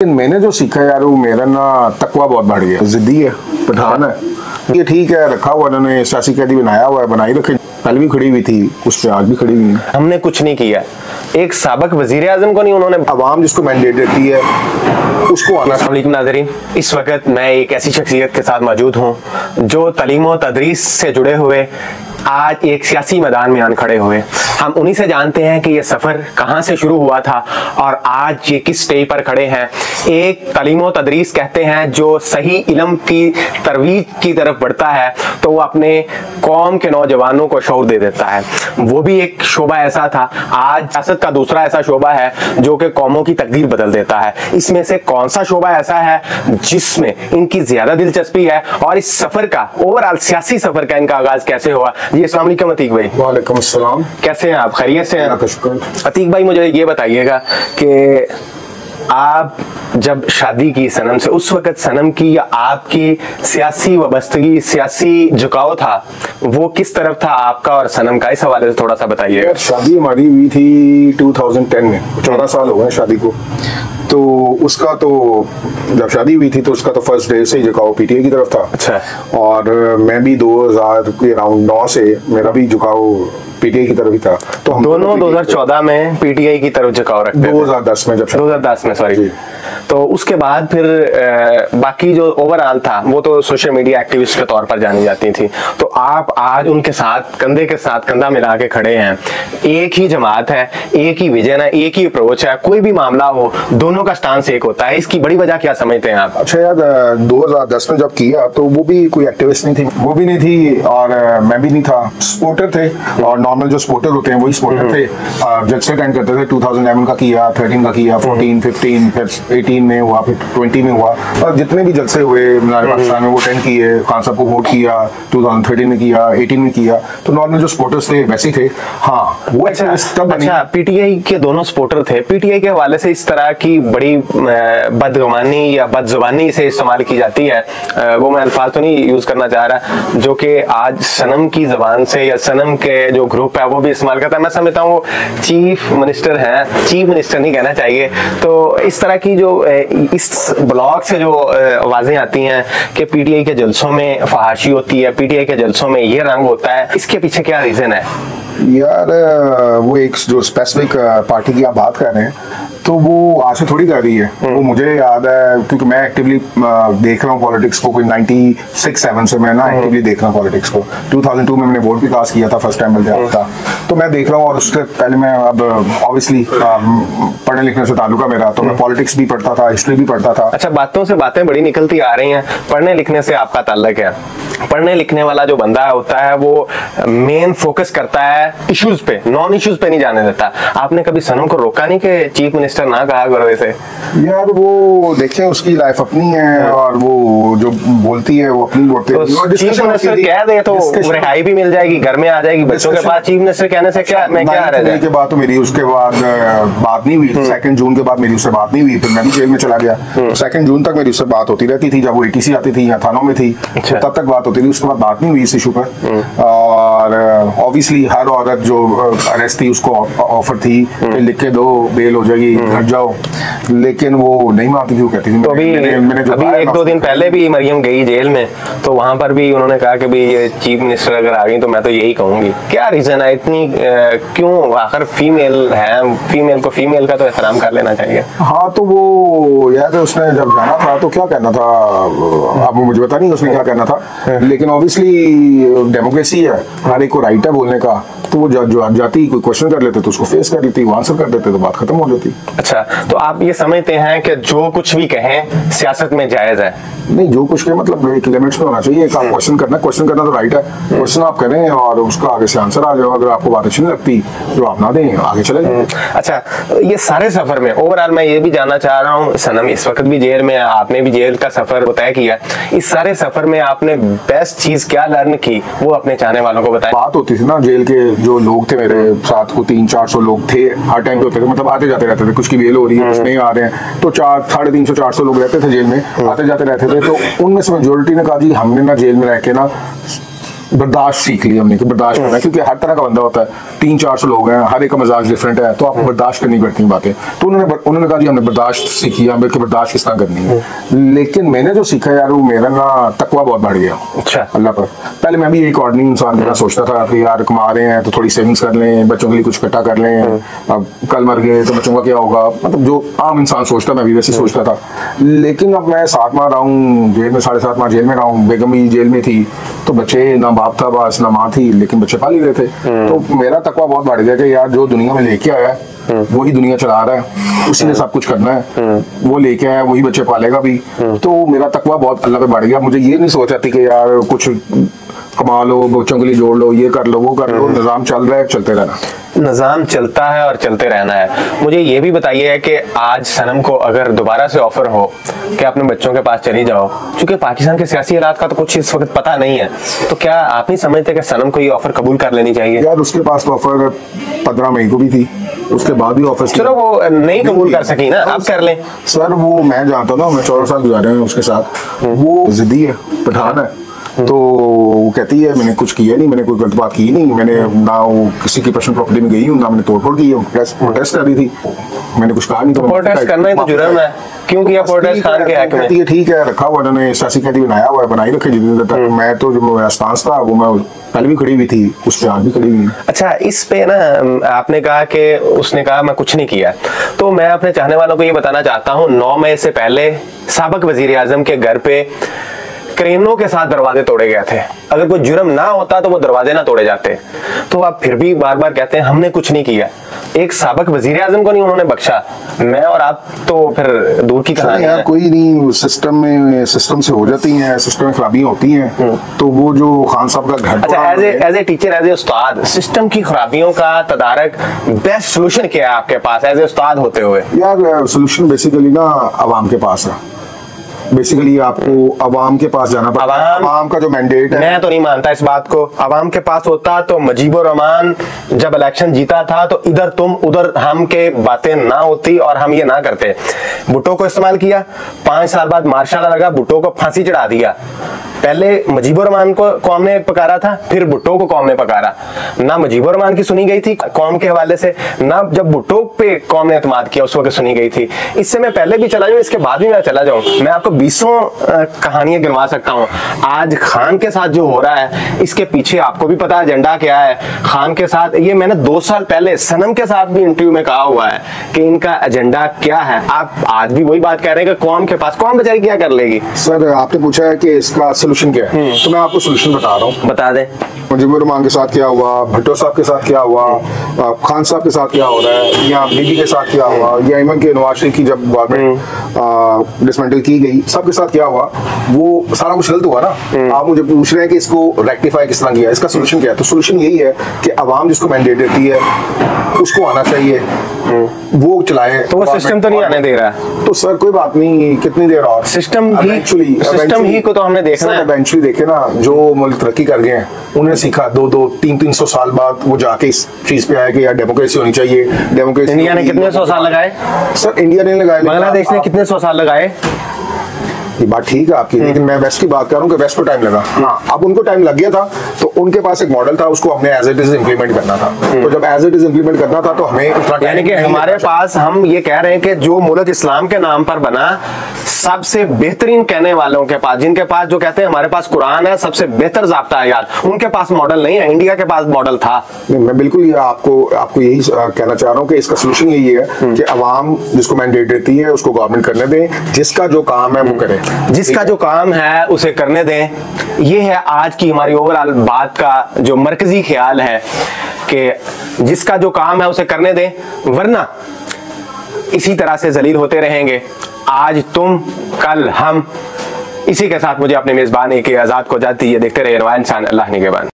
मैंने जो सीखा यार वो मेरा ना तकवा बहुत बढ़ गया। जिद्दी है, पठान है, ये ठीक है, रखा हुआ उन्होंने सियासी कैदी बनाया हुआ है, बनाई रखे। पहले भी खड़ी हुई थी, उस पर आज भी खड़ी हुई है। हमने कुछ नहीं किया। एक साबिक वजीर आजम को नहीं उन्होंने, अवाम जिसको मैंडेट देती है उसको आना। अस्सलाम वालेकुम नाज़रीन, इस वक्त मैं एक ऐसी शख्सियत के साथ मौजूद हूँ जो तालीम और तदरीस से जुड़े हुए आज एक सियासी मैदान में आन खड़े हुए। हम उन्हीं से जानते हैं कि ये सफ़र कहाँ से शुरू हुआ था और आज ये किस स्टेज पर खड़े हैं। एक तालीम और तदरीस कहते हैं जो सही इल्म की तरवीज की तरफ बढ़ता है तो वो अपने कौम के नौजवानों को शौर दे देता है। वो भी एक शोबा ऐसा था। आज सियासत का दूसरा ऐसा शोबा है जो कि कौमों की तकदीर बदल देता है। इसमें से कौन सा शोबा ऐसा है जिसमें इनकी ज्यादा दिलचस्पी है और इस सफर का ओवरऑल सियासी सफर का इनका आगाज कैसे हुआ? जी अस्सलाम वालेकुम अतीक भाई। वालेकुम अस्सलाम। कैसे हैं आप? खैरियत से हैं? शुक्र। अतीक भाई मुझे ये बताइएगा कि आप जब शादी की सनम से, उस वक्त सनम की या आपकी सियासी वाबस्तगी, सियासी झुकाव था, वो किस तरफ था आपका और सनम का? इस हवाले से थोड़ा सा बताइए। शादी हमारी हुई थी 2010 में, 14 साल हो गए शादी को। तो उसका तो जब शादी हुई थी तो उसका तो फर्स्ट डे से झुकाव पीटीआई की तरफ था। अच्छा। और मैं भी 2000 के अराउंड 9 से मेरा भी झुकाव पीटीआई की तरफ ही था। तो हम दोनों 2014 में पीटीआई की तरफ झुकाव रखते थे। 2010 में, जब 2010 में, सॉरी। तो उसके बाद फिर बाकी जो ओवरऑल था वो तो सोशल मीडिया एक्टिविस्ट के तौर पर जानी जाती थी। तो आप आज उनके साथ कंधे के साथ कंधा मिला के खड़े हैं। एक ही जमात है, एक ही विजन है, एक ही अप्रोच है। कोई भी मामला हो दोनों का स्टांस एक होता है। इसकी बड़ी वजह क्या समझते हैं आप? अच्छा यार, 2010 में जब किया तो वो भी कोई एक्टिविस्ट नहीं थी, वो भी नहीं थी और मैं भी नहीं था। सपोर्टर थे और नॉर्मल जो सपोर्टर होते हैं वही सपोर्टर थे। जलसे अटेंड करते थे। 2011 का किया, 13 का किया, 14, 15, फिर 18 में हुआ, फिर 20 में हुआ। और जितने भी जलसे हुए पाकिस्तान में वो अटेंड किए। खान साहब को वोट किया, 2013 में किया, 18 में किया। तो नॉर्मल जो सपोर्टर्स थे वैसे थे। हाँ वो अच्छा, पीटीआई के दोनों सपोर्टर थे। पीटीआई के हवाले से इस तरह की बड़ी बदगुमानी या बदजुबानी से इस्तेमाल की जाती है, वो मैं अल्फाज तो नहीं यूज करना चाह रहा, जो कि आज सनम की जबान से या सनम के जो ग्रुप है वो भी इस्तेमाल करता है। मैं समझता हूँ चीफ मिनिस्टर है, चीफ मिनिस्टर नहीं कहना चाहिए। तो इस तरह की जो इस ब्लॉग से जो आवाजें आती हैं कि पीटीआई के जलसों में फहाशी होती है, पीटीआई के जलसों में ये रंग होता है, इसके पीछे क्या रीजन है? यार वो एक जो स्पेसिफिक पार्टी की आप बात कर रहे हैं तो वो आज से थोड़ी कर रही है। वो मुझे याद है क्योंकि मैं एक्टिवली देख रहा हूँ पॉलिटिक्स को। कोई 96-7 से मैं ना एक्टिवली देख रहा हूँ पॉलिटिक्स को। 2002 में मैंने वोट भी कास्ट किया था, फर्स्ट टाइम मिल जाता था। तो मैं देख रहा हूँ और उससे पहले मैं अब ऑब्वियसली पढ़ने लिखने से ताल्लुका मेरा, तो मैं पॉलिटिक्स भी पढ़ता था, हिस्ट्री भी पढ़ता था। अच्छा, बातों से बातें बड़ी निकलती आ रही हैं। पढ़ने लिखने से आपका ताल्लुक है? पढ़ने लिखने वाला जो बंदा होता है वो मेन फोकस करता है इश्यूज पे, नॉन इश्यूज पे नहीं जाने देता। आपने कभी सनम को रोका नहीं कि चीफ मिनिस्टर ना कहा करो ऐसे? यार वो देखें, उसकी लाइफ अपनी है और वो जो बोलती है वो अपनी बोलती है। तो चीफ मिनिस्टर कह दे तो रिहाई भी मिल जाएगी, घर में आ जाएगी बच्चों के पास। चीफ मिनिस्टर कहने से क्या मैं क्या रह जाए? के बाद तो मेरी उसके बाद बात नहीं हुई। 2 जून के बाद मेरी उससे बात नहीं हुई, फिर मैं भी जेल में चला गया। 2 जून तक मेरी उससे बात होती रहती थी जब वो एटीसी आती थी या थानों में थी, तब तक बात होती थी। उसके बाद बात नहीं हुई इस इशू पर। और ऑब्वियसली हर औरत जो अरेस्ट थी उसको ऑफर थी कि लिख के दो, बेल हो जाएगी, घर जाओ, लेकिन वो नहीं मानती थी। वो कहती थी। तो अभी 1-2 दिन पहले भी मरियम गई जेल में, तो वहां पर भी उन्होंने कहा कि भाई ये चीफ मिनिस्टर अगर आ गई तो मैं तो यही कहूंगी। क्या रीजन है इतनी, क्यों? आखिर फीमेल है, फीमेल को फीमेल का तो एहतराम कर लेना चाहिए। हाँ तो वो यार उसने जब जाना था तो क्या कहना था, अब मुझे पता नहीं उसने क्या कहना था, लेकिन ऑब्वियसली डेमोक्रेसी है, हर एक को राइट है बोलने का। तो वो जो जाती कोई क्वेश्चन कर लेते तो उसको फेस कर लेती, वो आंसर कर देते तो बात खत्म हो जाती। अच्छा, तो आप ये समझते हैं कि जो कुछ भी कहें सियासत में जायज है? नहीं, जो कुछ कहें मतलब एक लिमिट्स में होना चाहिए। एक आप क्वेश्चन करना तो राइट है, क्वेश्चन आप करें और उसका आगे से आंसर आ जाए। अगर आपको बात अच्छी नहीं लगती तो आप ना दें, आगे चले जाए। अच्छा, ये सारे सफर में ओवरऑल मैं ये भी जानना चाह रहा हूँ, सनम इस वक्त भी जेल में है, आपने भी जेल का सफर तय किया। इस सारे सफर में आपने बेस्ट चीज क्या लर्न की वो अपने चाहने वालों को बताएं। बात होती थी ना, जेल के जो लोग थे मेरे साथ को 300-400 लोग थे हर टाइम पे होते थे, मतलब आते जाते रहते थे। कुछ की बेल हो रही है, कुछ नहीं आ रहे हैं, तो 350-400 लोग रहते थे जेल में, आते जाते रहते थे। तो उनमें से मेजोरिटी ने कहा जी हमने ना जेल में रह के ना बर्दाश्त सीख लिया हमने कि बर्दाश्त करना है, क्योंकि हर तरह का बंदा होता है, 300-400 लोग हैं, हर एक का मजाज डिफरेंट है, तो आपको बर्दाश्त करनी पड़ती हैं बातें। तो उन्होंने कहा जी हमने बर्दाश्त सीखी है, हमें बर्दाश्त किस तरह करनी है। लेकिन मैंने जो सीखा यार, वो मेरा ना तकवा बहुत बढ़ गया। अच्छा। अल्लाह पर। पहले मैं भी एक ऑर्डिनरी इंसान था, सोचता था कि यार कमा रहे हैं तो थोड़ी सेविंग्स कर लें, बच्चों के लिए कुछ इकट्ठा कर लें, अब कल मर गए तो बच्चों का क्या होगा, मतलब जो आम इंसान सोचता, मैं भी वैसे सोचता था। लेकिन अब मैं 7 माह रहा हूँ जेल में, 7.5 माह जेल में रहा हूँ, बेगम भी जेल में थी, तो बच्चे ना बाप था बस ना माँ थी, लेकिन बच्चे पाल ही रहे थे। तो मेरा तकवा बहुत बढ़ गया कि यार जो दुनिया में लेके आया है वही दुनिया चला रहा है, उसी ने सब कुछ करना है, वो लेके आया वही बच्चे पालेगा भी। तो मेरा तकवा बहुत अल्लाह पे बढ़ गया। मुझे ये नहीं सोचा थी कि यार कुछ कमा लो, बच्चों के लिए जोड़ लो, ये कर लो वो कर लो, निजाम चल रहा है, चलते रहना। निजाम चलता है और चलते रहना है। मुझे ये भी बताइए कि आज सनम को अगर दोबारा से ऑफर हो कि अपने बच्चों के पास चली जाओ, क्योंकि पाकिस्तान के सियासी हालात का तो कुछ इस वक्त पता नहीं है, तो क्या आप नहीं समझते कि सनम को ये ऑफर कबूल कर लेनी चाहिए? यार उसके पास तो ऑफर 15 मई को भी थी, उसके बाद भी ऑफर, चलो वो नहीं कबूल कर सकी ना, आप कर लें। सर वो मैं जानता हूँ, मैं 14 साल गुजारे हैं उसके साथ, वो जिद्दी है, पठान है, तो वो कहती है मैंने कुछ किया नहीं, मैंने कोई गलत बात की नहीं, मैंने ना वो किसी की पर्सनल प्रॉपर्टी में गई हूँ, ना मैंने तोड़फोड़ की है, प्रोटेस्ट कर रही थी, मैंने कुछ कहा नहीं। तो प्रोटेस्ट करना ही तो जुर्म है, क्यों किया प्रोटेस्ट खान के हक में? ठीक है, रखा हुआ उन्होंने, सियासी कैदी बनाया हुआ है, बनाई रखे जितनी तक। मैं तो जो मेरा स्टांस था वो मैं पहले भी खड़ी हुई थी, उस पे आज भी खड़ी हुई। अच्छा, इस पे ना आपने कहा कि उसने कहा मैं कुछ नहीं किया, तो मैं अपने चाहने वालों को ये बताना चाहता हूँ, 9 मई से पहले साबिक वजीर आजम के घर पे क्रेनों के साथ दरवाजे तोड़े गए थे। अगर कोई जुर्म ना होता तो वो दरवाजे ना तोड़े जाते। तो आप फिर भी बार बार कहते हैं हमने कुछ नहीं किया। एक साबिक वजीर आजम को नहीं उन्होंने बख्शा, मैं और आप तो फिर दूर की कहानी है। कोई नहीं, सिस्टम से हो जाती हैं, सिस्टम में खराबियां होती हैं, तो वो जो खान साहब का घर। अच्छा, as a teacher, as a उस्ताद, सिस्टम की खराबियों का तदारक बेस्ट सोल्यूशन क्या है आपके पास एज ए उस्ताद होते हुए? यार सोल्यूशन बेसिकली ना अवाम के पास है, बेसिकली आपको अवाम के पास जाना पड़ता है। अवाम का जो मैंडेट है, मैं तो नहीं मानता इस बात को। अवाम के पास होता तो मुजीबुर रहमान जब इलेक्शन जीता था तो इधर तुम उधर हम के बातें ना होती और हम ये ना करते। भुट्टो को इस्तेमाल किया, 5 साल बाद मार्शल लगा, भुट्टो को फांसी चढ़ा दिया। पहले मुजीबुर रहमान को कौम ने पकारा था, फिर भुट्टो को कौम ने पकारा। ना मुजीबुर रहमान की सुनी गई थी कौम के हवाले से, ना जब भुट्टो पे कौम ने एतमाद किया उस वक्त सुनी गई थी। इससे मैं पहले भी चला जाऊं, इसके बाद भी मैं चला जाऊं, मैं आपको 20 कहानियां गिनवा सकता हूं। आज खान के साथ जो हो रहा है, इसके पीछे आपको भी पता एजेंडा क्या है। खान के साथ ये मैंने 2 साल पहले सनम के साथ भी इंटरव्यू में कहा हुआ है कि इनका एजेंडा क्या है। आप आज भी वही बात कह रहे हैं कि कौम के पास, कौम बेचारी क्या कर लेगी? सर आपने पूछा है कि इसका सोल्यूशन क्या है, तो मैं आपको सोल्यूशन बता रहा हूँ। बता दें। मुजीबुर रहमान के साथ क्या हुआ, भुट्टो साहब के साथ क्या हुआ, खान साहब के साथ क्या हो रहा है, या बीबी के साथ क्या हुआ, या यमन के नवाज शरीफ की जब गवर्नमेंट डिसमेंटल की गई, सबके साथ क्या हुआ, वो सारा कुछ गलत हुआ ना। आप मुझे पूछ रहे हैं कि इसको रेक्टिफाई किस तरह किया, इसका सोल्यूशन क्या है? तो सोल्यूशन यही है कि अवाम जिसको मैंडेट देती है उसको आना चाहिए, वो चलाए। तो वो सिस्टम तो नहीं आने दे रहा है, तो सर कोई बात नहीं, कितनी देर और सिस्टम ही को तो हमने देखना है। इवेंचुअली देखे ना, जो मुल्क तरक्की कर गए हैं उन्होंने सीखा 200-300 साल बाद वो जाके इस चीज पे आया कि यार डेमोक्रेसी होनी चाहिए। डेमोक्रेसी इंडिया ने कितने 100 साल लगाए? सर इंडिया ने लगाए, बांग्लादेश ने कितने 100 साल लगाए? ये बात ठीक है आपकी, लेकिन मैं वेस्ट की बात कर रहा हूँ कि वेस्ट को टाइम लगा। हाँ, अब उनको टाइम लग गया था, तो उनके पास एक मॉडल था, उसको हमने एज इट इज इंप्लीमेंट करना था। तो जब एज इट इज इंप्लीमेंट करना था तो हमें उतना, यानी कि हमारे पास, हम ये कह रहे हैं कि जो मुल्क इस्लाम के नाम पर बना, सबसे बेहतरीन कहने वालों के पास, जिनके पास जो कहते हैं हमारे पास कुरान है, सबसे बेहतर ज़ाब्ता है यार, उनके पास मॉडल नहीं है। इंडिया के पास मॉडल था। मैं बिल्कुल आपको यही कहना चाह रहा हूँ कि इसका सोल्यूशन यही है कि अवाम जिसको मैंडेट देती है उसको गवर्नमेंट करने दें, जिसका जो काम है वो करे, जिसका जो काम है उसे करने दें। ये है आज की हमारी ओवरऑल बात का जो मरकजी ख्याल है कि जिसका जो काम है उसे करने दें, वरना इसी तरह से जलील होते रहेंगे। आज तुम कल हम। इसी के साथ मुझे अपने मेजबानी के आजाद को जाती है। देखते रहिए नवा इंसान, अल्लाह निगहबान।